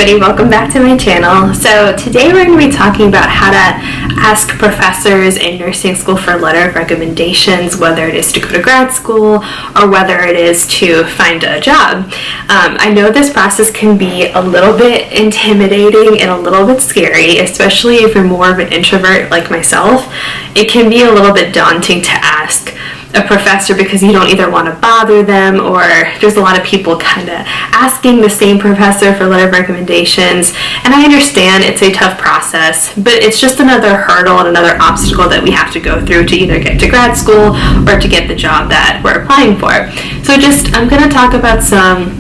everybody, welcome back to my channel. So today we're going to be talking about how to ask professors in nursing school for a letter of recommendations, whether it is to go to grad school or whether it is to find a job. I know this process can be a little bit intimidating and a little bit scary, especially if you're more of an introvert like myself. It can be a little bit daunting to ask a professor because you don't either want to bother them, or there's a lot of people kind of asking the same professor for letter of recommendations, and I understand it's a tough process, but it's just another hurdle and another obstacle that we have to go through to either get to grad school or to get the job that we're applying for. So I'm going to talk about some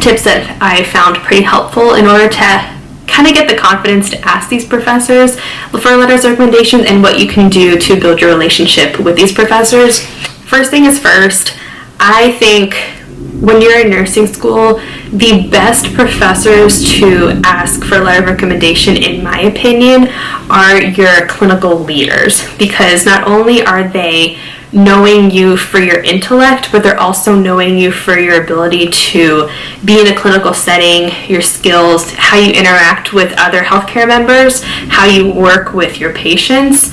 tips that I found pretty helpful in order to kind of get the confidence to ask these professors for letters of recommendation and what you can do to build your relationship with these professors. First thing is first, I think when you're in nursing school, the best professors to ask for a letter of recommendation, in my opinion, are your clinical leaders, because not only are they knowing you for your intellect, but they're also knowing you for your ability to be in a clinical setting, your skills, how you interact with other healthcare members, how you work with your patients.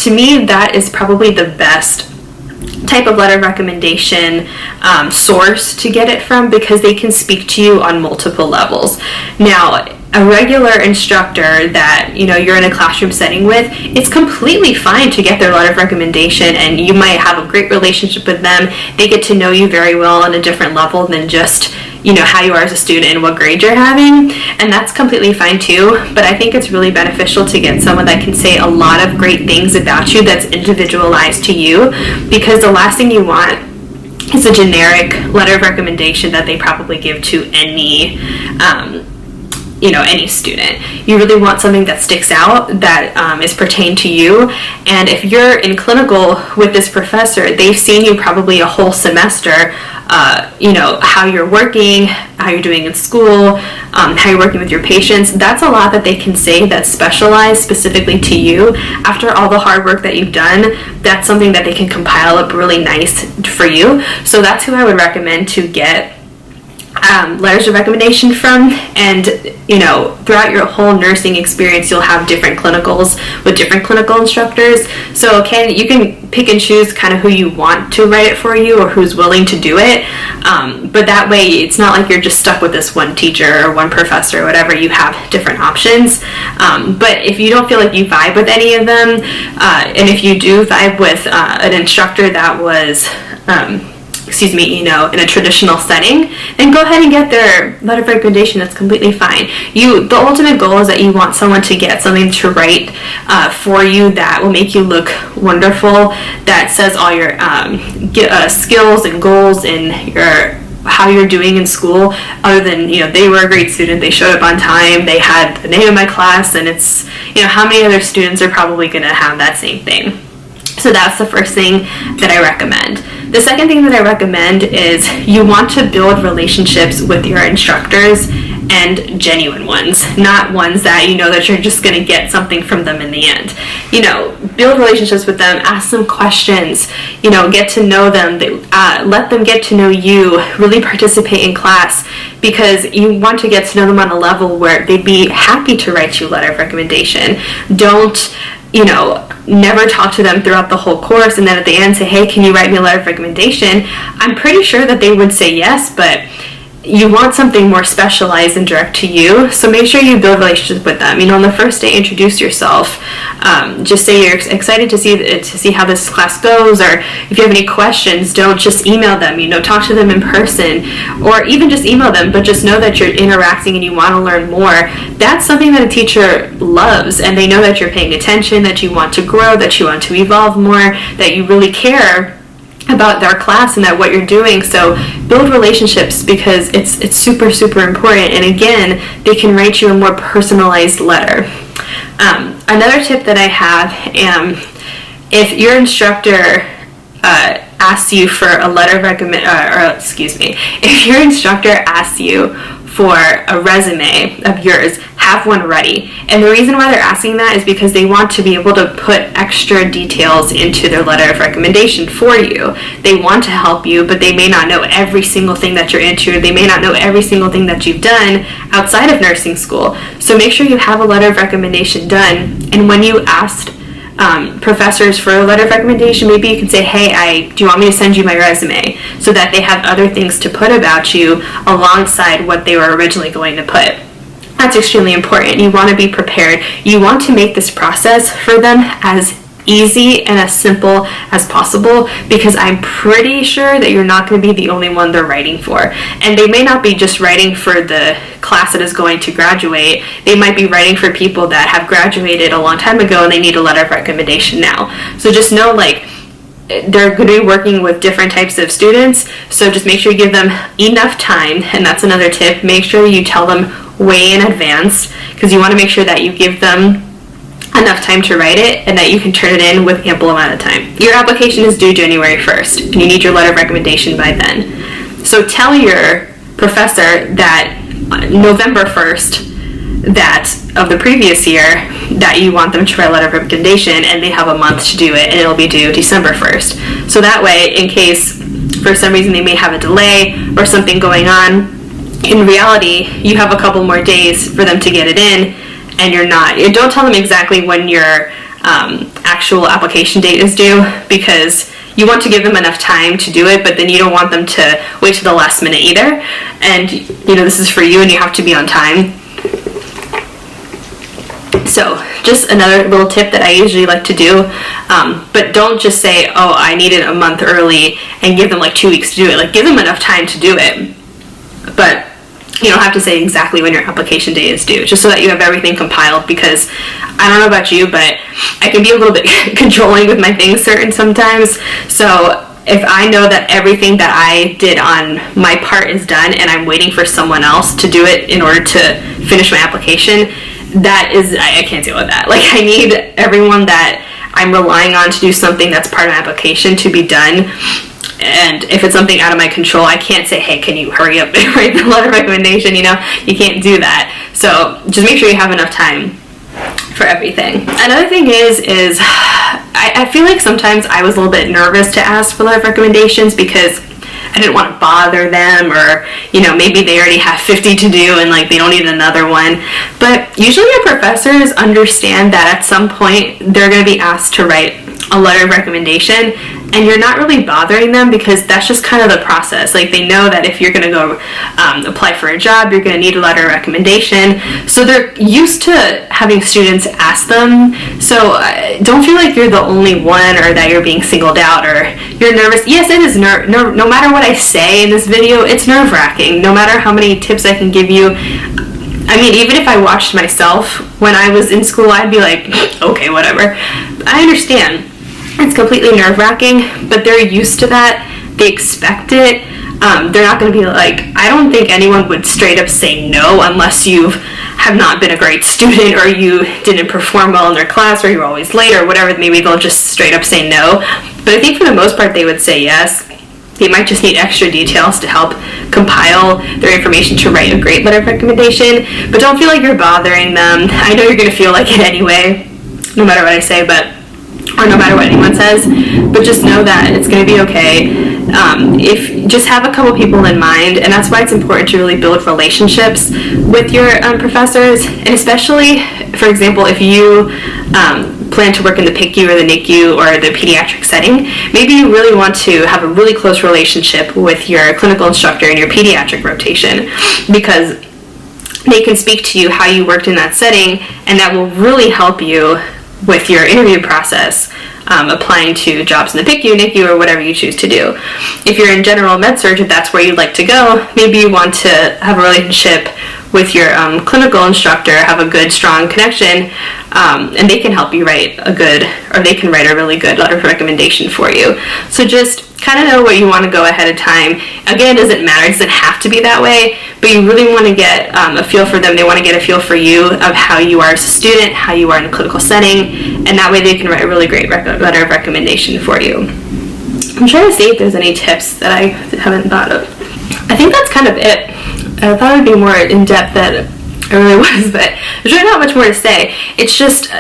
To me, that is probably the best type of letter of recommendation source to get it from, because they can speak to you on multiple levels. Now, a regular instructor that you're in a classroom setting with, it's completely fine to get their letter of recommendation, and you might have a great relationship with them. They get to know you very well on a different level than just how you are as a student and what grade you're having, and that's completely fine too. But I think it's really beneficial to get someone that can say a lot of great things about you that's individualized to you, because the last thing you want is a generic letter of recommendation that they probably give to any student. You really want something that sticks out, that is pertained to you. And if you're in clinical with this professor, they've seen you probably a whole semester, how you're working, how you're doing in school, how you're working with your patients. That's a lot that they can say that's specialized specifically to you. After all the hard work that you've done, that's something that they can compile up really nice for you. So that's who I would recommend to get letters of recommendation from. And throughout your whole nursing experience, you'll have different clinicals with different clinical instructors, so you can pick and choose kind of who you want to write it for you or who's willing to do it, but that way it's not like you're just stuck with this one teacher or one professor or whatever. You have different options, but if you don't feel like you vibe with any of them, and if you do vibe with an instructor that was in a traditional setting, then go ahead and get their letter of recommendation. That's completely fine. The ultimate goal is that you want someone to get something to write for you that will make you look wonderful, that says all your skills and goals and how you're doing in school, other than they were a great student, they showed up on time, they had the name of my class, and it's how many other students are probably going to have that same thing. So that's the first thing that I recommend. The second thing that I recommend is you want to build relationships with your instructors, and genuine ones, not ones that that you're just going to get something from them in the end. Build relationships with them, ask them questions, get to know them, let them get to know you, really participate in class, because you want to get to know them on a level where they'd be happy to write you a letter of recommendation. Don't never talk to them throughout the whole course and then at the end say, hey, can you write me a letter of recommendation? I'm pretty sure that they would say yes, but you want something more specialized and direct to you, so make sure you build relationships with them. On the first day, introduce yourself. Just say you're excited to see how this class goes, or if you have any questions, don't just email them. Talk to them in person, or even just email them, but just know that you're interacting and you want to learn more. That's something that a teacher loves, and they know that you're paying attention, that you want to grow, that you want to evolve more, that you really care about their class and that what you're doing. So build relationships, because it's super, super important. And again, they can write you a more personalized letter. Another tip that I have, if your instructor asks you for a letter of if your instructor asks you for a resume of yours, have one ready. And the reason why they're asking that is because they want to be able to put extra details into their letter of recommendation for you. They want to help you, but they may not know every single thing that you're into. They may not know every single thing that you've done outside of nursing school. So make sure you have a letter of recommendation done. And when you asked professors for a letter of recommendation, maybe you can say, hey, do you want me to send you my resume, so that they have other things to put about you alongside what they were originally going to put. That's extremely important. You want to be prepared. You want to make this process for them as easy and as simple as possible, because I'm pretty sure that you're not going to be the only one they're writing for. And they may not be just writing for the class that is going to graduate. They might be writing for people that have graduated a long time ago and they need a letter of recommendation now. So just know, like, they're going to be working with different types of students, so just make sure you give them enough time. And that's another tip. Make sure you tell them way in advance, because you want to make sure that you give them enough time to write it and that you can turn it in with ample amount of time. Your application is due January 1st and you need your letter of recommendation by then. So tell your professor that November 1st of the previous year that you want them to write a letter of recommendation, and they have a month to do it, and it'll be due December 1st. So that way, in case for some reason they may have a delay or something going on, in reality you have a couple more days for them to get it in. And don't tell them exactly when your actual application date is due, because you want to give them enough time to do it, but then you don't want them to wait to the last minute either. And this is for you, and you have to be on time. So just another little tip that I usually like to do, but don't just say, oh, I need it a month early, and give them like 2 weeks to do it. Like, give them enough time to do it, but you don't have to say exactly when your application date is due, just so that you have everything compiled, because I don't know about you, but I can be a little bit controlling with my things sometimes. So if I know that everything that I did on my part is done and I'm waiting for someone else to do it in order to finish my application, I can't deal with that. Like, I need everyone that I'm relying on to do something that's part of my application to be done. And if it's something out of my control, I can't say, hey, can you hurry up and write the letter of recommendation? You can't do that. So just make sure you have enough time for everything. Another thing is I feel like sometimes I was a little bit nervous to ask for letter of recommendations, because I didn't want to bother them, or maybe they already have 50 to do and like they don't need another one. But usually your professors understand that at some point they're going to be asked to write a letter of recommendation, and you're not really bothering them, because that's just kind of the process. Like, they know that if you're going to go apply for a job, you're going to need a letter of recommendation, so they're used to having students ask them. So don't feel like you're the only one, or that you're being singled out, or you're nervous. Yes, it is no matter what I say in this video, it's nerve-wracking. No matter how many tips I can give you, I mean, even if I watched myself when I was in school, I'd be like, okay, whatever. I understand. It's completely nerve-wracking, but they're used to that. They expect it. They're not going to be like, I don't think anyone would straight up say no unless you have not been a great student, or you didn't perform well in their class, or you're always late, or whatever. Maybe they'll just straight up say no. But I think for the most part they would say yes. They might just need extra details to help compile their information to write a great letter of recommendation, but don't feel like you're bothering them. I know you're going to feel like it anyway, no matter what I say, or no matter what anyone says, but just know that it's going to be okay. If just have a couple people in mind, and that's why it's important to really build relationships with your professors, and especially, for example, if you plan to work in the PICU or the NICU or the pediatric setting, maybe you really want to have a really close relationship with your clinical instructor in your pediatric rotation, because they can speak to you how you worked in that setting, and that will really help you with your interview process, applying to jobs in the PICU, NICU, or whatever you choose to do. If you're in general med surg, if that's where you'd like to go, maybe you want to have a relationship with your clinical instructor, have a good, strong connection, and they can help you write they can write a really good letter of recommendation for you. So just kind of know what you want to go ahead of time. Again, it doesn't matter, it doesn't have to be that way, but you really want to get a feel for them. They want to get a feel for you of how you are as a student, how you are in a clinical setting, and that way they can write a really great letter of recommendation for you. I'm trying to see if there's any tips that I haven't thought of. I think that's kind of it. I thought it would be more in-depth than it really was, but there's really not much more to say. It's just,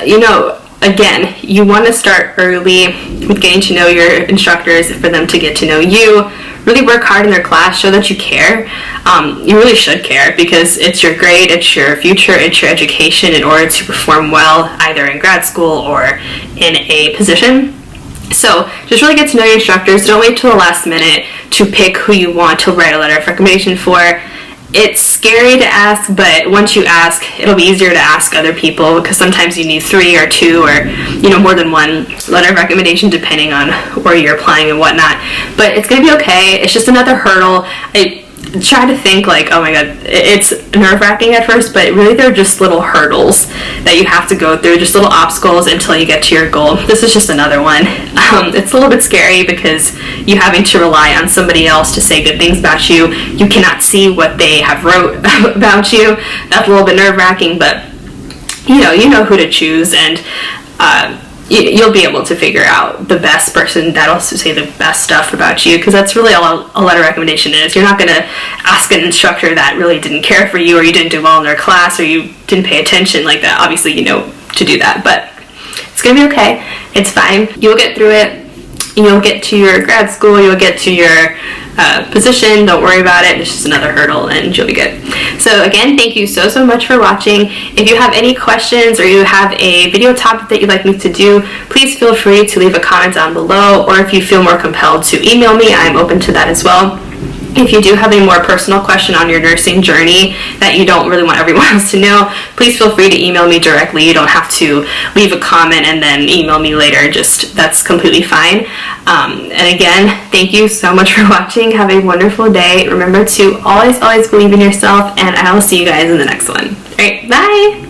again, you want to start early with getting to know your instructors for them to get to know you. Really work hard in their class, show that you care. You really should care, because it's your grade, it's your future, it's your education in order to perform well either in grad school or in a position. So just really get to know your instructors. Don't wait till the last minute to pick who you want to write a letter of recommendation for. It's scary to ask, but once you ask, it'll be easier to ask other people, because sometimes you need 3 or 2 or more than one letter of recommendation depending on where you're applying and whatnot. But it's going to be okay. It's just another hurdle. I try to think like, oh my god, it's nerve-wracking at first, but really they're just little hurdles that you have to go through, just little obstacles until you get to your goal. This is just another one. It's a little bit scary because you're having to rely on somebody else to say good things about you. You cannot see what they have wrote about you. That's a little bit nerve-wracking, but you know who to choose, and you'll be able to figure out the best person that'll say the best stuff about you, because that's really all a letter recommendation is. You're not going to ask an instructor that really didn't care for you, or you didn't do well in their class, or you didn't pay attention like that. Obviously, you know to do that, but it's going to be okay. It's fine. You'll get through it. You'll get to your grad school. You'll get to your position. Don't worry about it. It's just another hurdle, and you'll be good. So again, thank you so much for watching. If you have any questions or you have a video topic that you'd like me to do, please feel free to leave a comment down below, or if you feel more compelled to email me, I'm open to that as well. If you do have a more personal question on your nursing journey that you don't really want everyone else to know, please feel free to email me directly. You don't have to leave a comment and then email me later. That's completely fine. And again, thank you so much for watching. Have a wonderful day. Remember to always believe in yourself, and I will see you guys in the next one. All right, bye!